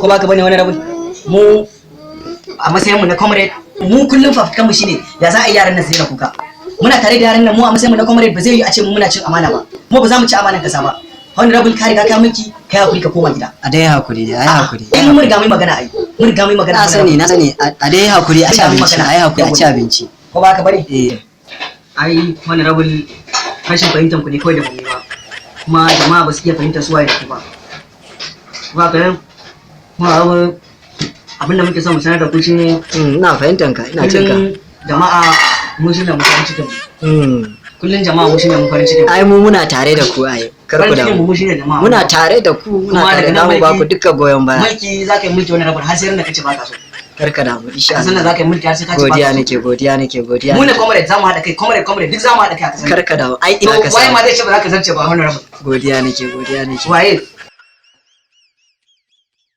ko baka bane wani rabu mu a matsayin mu na comrade mu kullum fafukan mu shine ya za a yi yaran nan su daina kuka muna tare da yaran nan mu a matsayin mu na comrade ba zai yi a ce mu muna cin amana ba mu ba za mu ci amanan kasa ba honorable ka riga ka miki kai hakuri ka koma gida a dai hakuri dai ai hakuri mun riga mai magana ai mun riga mai magana na sani a dai hakuri a ci abinci ai hakuri a ci abinci ko ba ka bari ai honorable rashin fahimtar ku ne kawai da mu ba kuma jama'a ba su iya fahimtar su waye da ku ba ka nan kuma abinda muke son mu sanar da ku shine ina fahimtar ka ina cin ka jama'a mun shine mu farin cikin kullun jama'a mu shine mu farin cikin ai mu muna tare da ku ai kar ku da muna tare da ku muna tare da mu ba ku duka goyon baya mulki zaka yi mulki wani rabar har sai ran da kace ba ka so kar ka damu insha Allah sannan zaka yi mulki har sai ka ce ba godiya nake mu ne comrade zamu hada kai comrade duk zamu hada kai a kasar kar ka damu ai ina ka waye ma zai ce ba za ka zance ba wannan rabar godiya nake waye